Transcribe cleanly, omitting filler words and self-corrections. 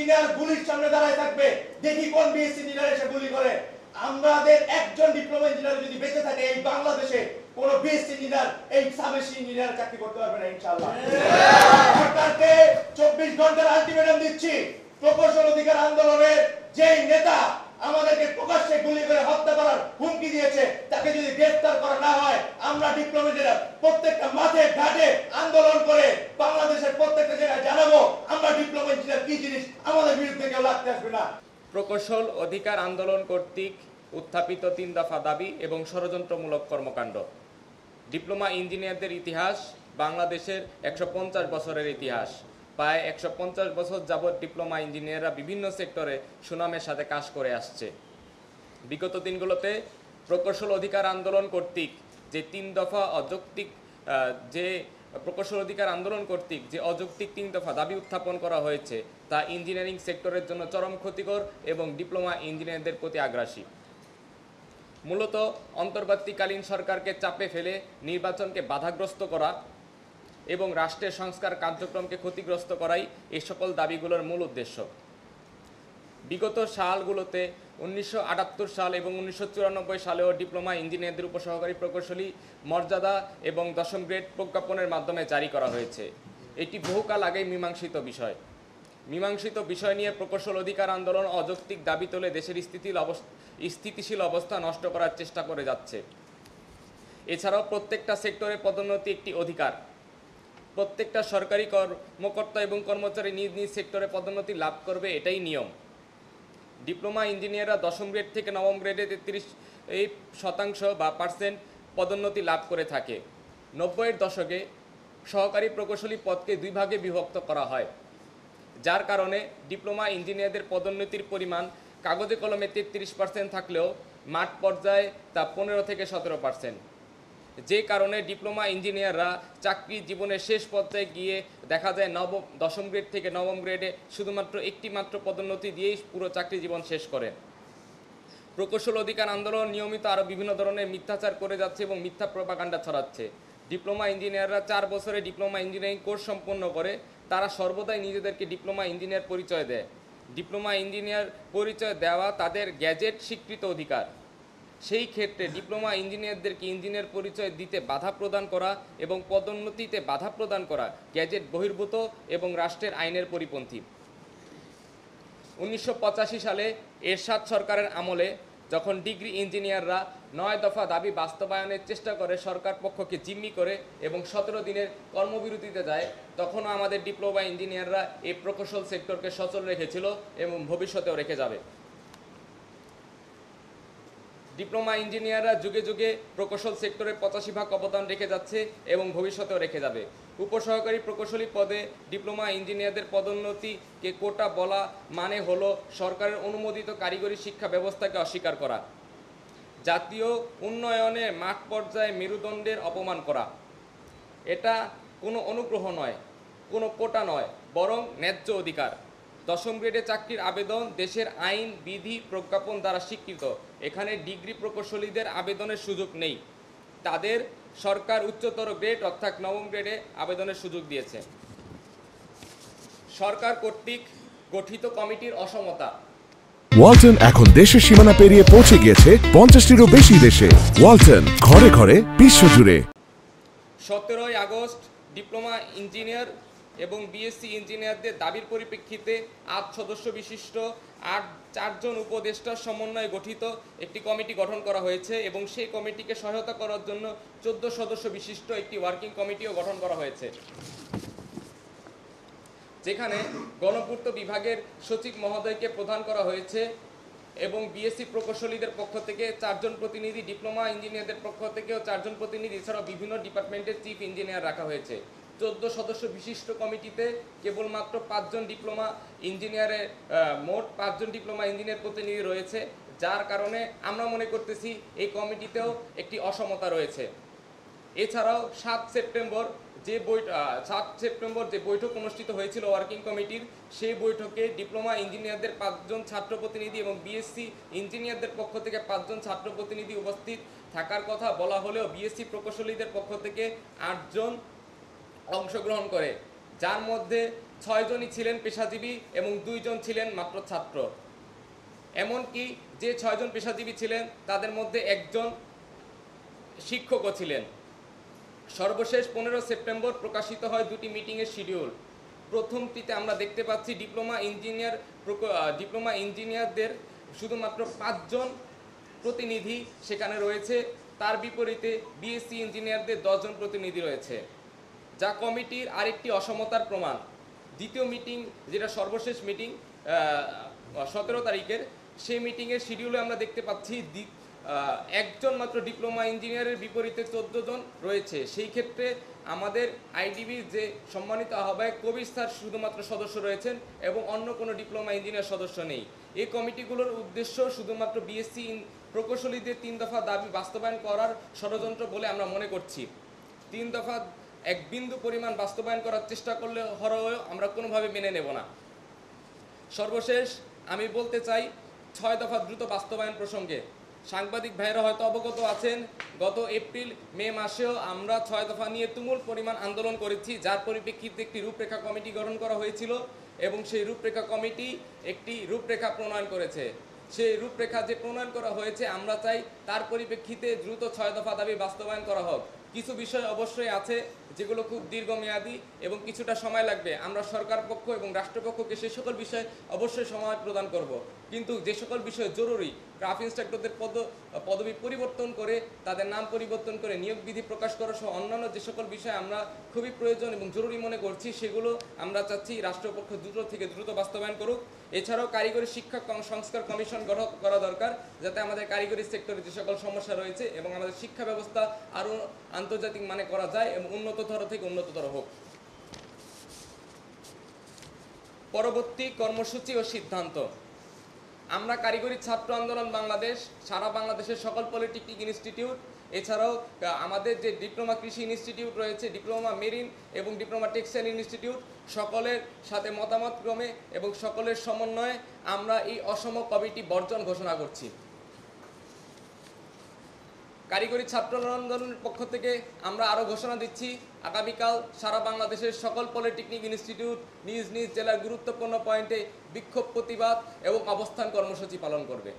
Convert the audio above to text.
Engineer গুলির সামনে দাঁড়ায় থাকবে, দেখি কোন বিএসসি ইঞ্জিনিয়ার এসে গুলি করে। আমাদের একজন ডিপ্লোমা ইঞ্জিনিয়ার যদি বেঁচে থাকে এই বাংলাদেশে, কোন বিএসসি ইঞ্জিনিয়ার এই সাবেসি ইঞ্জিনিয়ার চাকরি করতে পারবে না ইনশাআল্লাহ। সরকারকে 24 ঘন্টার আলটিমেটাম দিচ্ছি, প্রকৌশল অধিকার আন্দোলনের যেই নেতা আমাদেরকে প্রকাশ্যে গুলি করে হত্যা করার হুমকি দিয়েছে, তাকে যদি গ্রেফতার করা না হয়, আমরা ডিপ্লোমেটরা প্রত্যেকটা মাঠে ঘাটে আন্দোলন করে বাংলাদেশের প্রত্যেকটা জায়গায় জানাবো আমরা ডিপ্লোমা ইঞ্জিনিয়ার কি জিনিস, আমাদের বিরুদ্ধে কেউ লাগতে আসবে না। প্রকৌশল অধিকার আন্দোলন কর্তৃক উত্থাপিত 3 দফা দাবি এবং ষড়যন্ত্রমূলক কর্মকাণ্ড। ডিপ্লোমা ইঞ্জিনিয়ারদের ইতিহাস বাংলাদেশের 150 বছরের ইতিহাস। প্রায় 150 বছর যাবৎ ডিপ্লোমা ইঞ্জিনিয়াররা বিভিন্ন সেক্টরে সুনামের সাথে কাজ করে আসছে। বিগত দিনগুলোতে প্রকৌশল অধিকার আন্দোলন কর্তৃক যে 3 দফা অযৌক্তিক প্রকৌশল অধিকার আন্দোলন কর্তৃক যে অযৌক্তিক 3 দফা দাবি উত্থাপন করা হয়েছে, তা ইঞ্জিনিয়ারিং সেক্টরের জন্য চরম ক্ষতিকর এবং ডিপ্লোমা ইঞ্জিনিয়ারদের প্রতি আগ্রাসী। মূলত অন্তর্বর্তীকালীন সরকারকে চাপে ফেলে নির্বাচনকে বাধাগ্রস্ত করা এবং রাষ্ট্রের সংস্কার কার্যক্রমকে ক্ষতিগ্রস্ত করাই এই সকল দাবিগুলোর মূল উদ্দেশ্য। বিগত সালগুলোতে 1978 সাল এবং 1994 সালেও ডিপ্লোমা ইঞ্জিনিয়ারদের উপসহকারী প্রকৌশলী মর্যাদা এবং 10ম গ্রেড প্রজ্ঞাপনের মাধ্যমে জারি করা হয়েছে। এটি বহুকাল আগেই মীমাংসিত বিষয় নিয়ে প্রকৌশল অধিকার আন্দোলন অযৌক্তিক দাবি তুলে দেশের স্থিতিশীল অবস্থা নষ্ট করার চেষ্টা করে যাচ্ছে। এছাড়াও প্রত্যেকটা সেক্টরে পদোন্নতি একটি অধিকার। প্রত্যেকটা সরকারি কর্মকর্তা এবং কর্মচারী নিজ নিজ সেক্টরে পদোন্নতি লাভ করবে, এটাই নিয়ম। ডিপ্লোমা ইঞ্জিনিয়াররা 10ম গ্রেড থেকে 9ম গ্রেডে 33% বা % পদোন্নতি লাভ করে থাকে। 90-এর দশকে সহকারী প্রকৌশলী পদকে 2 ভাগে বিভক্ত করা হয়, যার কারণে ডিপ্লোমা ইঞ্জিনিয়ারদের পদোন্নতির পরিমাণ কাগজে কলমে 33% থাকলেও মাঠ পর্যায়ে তা 15 থেকে 17%। যে কারণে ডিপ্লোমা ইঞ্জিনিয়াররা চাকরি জীবনের শেষ পর্যায়ে গিয়ে দেখা যায় 10ম গ্রেড থেকে 9ম গ্রেডে শুধুমাত্র একটি মাত্র পদোন্নতি দিয়েই পুরো চাকরি জীবন শেষ করে। প্রকৌশল অধিকার আন্দোলন নিয়মিত আরও বিভিন্ন ধরনের মিথ্যাচার করে যাচ্ছে এবং মিথ্যা প্রপাগান্ডা ছড়াচ্ছে। ডিপ্লোমা ইঞ্জিনিয়াররা 4 বছরে ডিপ্লোমা ইঞ্জিনিয়ারিং কোর্স সম্পন্ন করে তারা সর্বদাই নিজেদেরকে ডিপ্লোমা ইঞ্জিনিয়ার পরিচয় দেয়। ডিপ্লোমা ইঞ্জিনিয়ার পরিচয় দেওয়া তাদের গ্যাজেট স্বীকৃত অধিকার। সেই ক্ষেত্রে ডিপ্লোমা ইঞ্জিনিয়ারদেরকে ইঞ্জিনিয়ার পরিচয় দিতে বাধা প্রদান করা এবং পদোন্নতিতে বাধা প্রদান করা গ্যাজেট বহির্ভূত এবং রাষ্ট্রের আইনের পরিপন্থী। 1985 সালে এরশাদ সরকারের আমলে যখন ডিগ্রি ইঞ্জিনিয়াররা 9 দফা দাবি বাস্তবায়নের চেষ্টা করে সরকার পক্ষকে জিম্মি করে এবং 17 দিনের কর্মবিরতিতে যায়, তখনও আমাদের ডিপ্লোমা ইঞ্জিনিয়াররা এই প্রকৌশল সেক্টরকে সচল রেখেছিল এবং ভবিষ্যতেও রেখে যাবে। ডিপ্লোমা ইঞ্জিনিয়াররা যুগে যুগে প্রকৌশল সেক্টরে 85% অবদান রেখে যাচ্ছে এবং ভবিষ্যতেও রেখে যাবে। উপসহকারী প্রকৌশলী পদে ডিপ্লোমা ইঞ্জিনিয়ারদের পদোন্নতিকে কোটা বলা মানে হলো সরকারের অনুমোদিত কারিগরি শিক্ষা ব্যবস্থাকে অস্বীকার করা, জাতীয় উন্নয়নে মাঠ পর্যায়ে মেরুদণ্ডের অপমান করা। এটা কোনো অনুগ্রহ নয়, কোনো কোটা নয়, বরং ন্যায্য অধিকার। 10ম গ্রেডে চাকরির আবেদন দেশের আইন বিধি প্রজ্ঞাপন দ্বারা স্বীকৃত। এখানে ডিগ্রি প্রকৌশলীদের আবেদনের সুযোগ নেই, তাদের সরকার উচ্চতর গ্রেড অর্থাৎ 9ম গ্রেডে আবেদনের সুযোগ দিয়েছে। সরকার কর্তৃক গঠিত কমিটির অসমতা। ওয়ালটন এখন দেশের সীমানা পেরিয়ে পৌঁছে গিয়েছে 50টিরও বেশি দেশে। ওয়ালটন, ঘরে ঘরে বিশ্বজুড়ে। 17 আগস্ট ডিপ্লোমা ইঞ্জিনিয়ার এবং বিএসসি ইঞ্জিনিয়ারদের দাবির পরিপ্রেক্ষিতে 8 সদস্য বিশিষ্ট 4 জন উপদেষ্টার সমন্বয়ে গঠিত একটি কমিটি গঠন করা হয়েছে এবং সেই কমিটিকে সহায়তা করার জন্য 14 সদস্য বিশিষ্ট একটি ওয়ার্কিং কমিটিও গঠন করা হয়েছে, যেখানে গণপূর্ত বিভাগের সচিব মহোদয়কে প্রদান করা হয়েছে এবং বিএসসি প্রকৌশলীদের পক্ষ থেকে 4 জন প্রতিনিধি, ডিপ্লোমা ইঞ্জিনিয়ারদের পক্ষ থেকেও 4 জন প্রতিনিধি, এছাড়াও বিভিন্ন ডিপার্টমেন্টের চিফ ইঞ্জিনিয়ার রাখা হয়েছে। 14 সদস্য বিশিষ্ট কমিটিতে কেবলমাত্র 5 জন ডিপ্লোমা ইঞ্জিনিয়ারের মোট 5 জন ডিপ্লোমা ইঞ্জিনিয়ার প্রতিনিধি রয়েছে, যার কারণে আমরা মনে করতেছি এই কমিটিতেও একটি অসমতা রয়েছে। এছাড়াও 7 সেপ্টেম্বর যে বৈঠক অনুষ্ঠিত হয়েছিল ওয়ার্কিং কমিটির, সেই বৈঠকে ডিপ্লোমা ইঞ্জিনিয়ারদের 5 জন ছাত্র প্রতিনিধি এবং বিএসসি ইঞ্জিনিয়ারদের পক্ষ থেকে 5 জন ছাত্র প্রতিনিধি উপস্থিত থাকার কথা বলা হলেও বিএসসি প্রকৌশলীদের পক্ষ থেকে 8 জন অংশগ্রহণ করে, যার মধ্যে 6 জনই ছিলেন পেশাজীবী এবং 2 জন ছিলেন মাত্র ছাত্র। এমনকি যে 6 জন পেশাজীবী ছিলেন তাদের মধ্যে একজন শিক্ষকও ছিলেন। সর্বশেষ 15 সেপ্টেম্বর প্রকাশিত হয় 2টি মিটিংয়ের শিডিউল। প্রথমটিতে আমরা দেখতে পাচ্ছি ডিপ্লোমা ইঞ্জিনিয়ারদের শুধুমাত্র 5 জন প্রতিনিধি সেখানে রয়েছে, তার বিপরীতে বিএসসি ইঞ্জিনিয়ারদের 10 জন প্রতিনিধি রয়েছে, যা কমিটির আরেকটি অসমতার প্রমাণ। দ্বিতীয় মিটিং, যেটা সর্বশেষ মিটিং 17 তারিখের, সেই মিটিংয়ের শিডিউলে আমরা দেখতে পাচ্ছি একজন মাত্র ডিপ্লোমা ইঞ্জিনিয়ারের বিপরীতে 14 জন রয়েছে। সেই ক্ষেত্রে আমাদের আইডিবির যে সম্মানিত আহ্বায়ক কবির স্যার শুধুমাত্র সদস্য রয়েছেন এবং অন্য কোনো ডিপ্লোমা ইঞ্জিনিয়ার সদস্য নেই। এই কমিটিগুলোর উদ্দেশ্য শুধুমাত্র বিএসসি প্রকৌশলীদের 3 দফা দাবি বাস্তবায়ন করার ষড়যন্ত্র বলে আমরা মনে করছি। 3 দফা এক বিন্দু পরিমাণ বাস্তবায়ন করার চেষ্টা করলে হরেও আমরা কোনোভাবে মেনে নেব না। সর্বশেষ আমি বলতে চাই 6 দফা দ্রুত বাস্তবায়ন প্রসঙ্গে। সাংবাদিক ভাইরা হয়তো অবগত আছেন, গত এপ্রিল মে মাসেও আমরা 6 দফা নিয়ে তুমুল পরিমাণ আন্দোলন করেছি, যার পরিপ্রেক্ষিতে একটি রূপরেখা কমিটি গঠন করা হয়েছিল এবং সেই রূপরেখা কমিটি একটি রূপরেখা প্রণয়ন করেছে। সেই রূপরেখা যে প্রণয়ন করা হয়েছে, আমরা চাই তার পরিপ্রেক্ষিতে দ্রুত 6 দফা দাবি বাস্তবায়ন করা হোক। কিছু বিষয় অবশ্যই আছে যেগুলো খুব দীর্ঘমেয়াদী এবং কিছুটা সময় লাগবে। আমরা সরকার পক্ষ এবং রাষ্ট্রপক্ষকে সে সকল বিষয়ে অবশ্যই সময় প্রদান করব, কিন্তু যে সকল বিষয় জরুরি, ক্রাফট ইন্সট্রাক্টরদের পদবি পরিবর্তন করে তাদের নাম পরিবর্তন করে নিয়োগ বিধি প্রকাশ করা সহ অন্যান্য যে সকল বিষয় আমরা খুবই প্রয়োজন এবং জরুরি মনে করছি, সেগুলো আমরা চাচ্ছি রাষ্ট্রপক্ষ দ্রুত থেকে দ্রুত বাস্তবায়ন করুক। এছাড়াও কারিগরি শিক্ষা সংস্কার কমিশন গঠন করা দরকার, যাতে আমাদের কারিগরি সেক্টরে যে সকল সমস্যা রয়েছে এবং আমাদের শিক্ষা ব্যবস্থা আরও আন্তর্জাতিক মানে করা যায় এবং উন্নততর থেকে উন্নততর হোক। পরবর্তী কর্মসূচি ও সিদ্ধান্ত। আমরা কারিগরি ছাত্র আন্দোলন বাংলাদেশ সারা বাংলাদেশের সকল পলিটেকনিক ইনস্টিটিউট, এছাড়াও আমাদের যে ডিপ্লোমা কৃষি ইনস্টিটিউট রয়েছে, ডিপ্লোমা মেরিন এবং ডিপ্লোমা টেক্সটাইল ইনস্টিটিউট, সকলের সাথে মতামত ক্রমে এবং সকলের সমন্বয়ে আমরা এই অসম কমিটি বর্জন ঘোষণা করছি। কারিগরি ছাত্র আন্দোলনের পক্ষ থেকে আমরা আরও ঘোষণা দিচ্ছি, আগামীকাল সারা বাংলাদেশের সকল পলিটেকনিক ইনস্টিটিউট নিজ নিজ জেলার গুরুত্বপূর্ণ পয়েন্টে বিক্ষোভ, প্রতিবাদ এবং অবস্থান কর্মসূচি পালন করবে।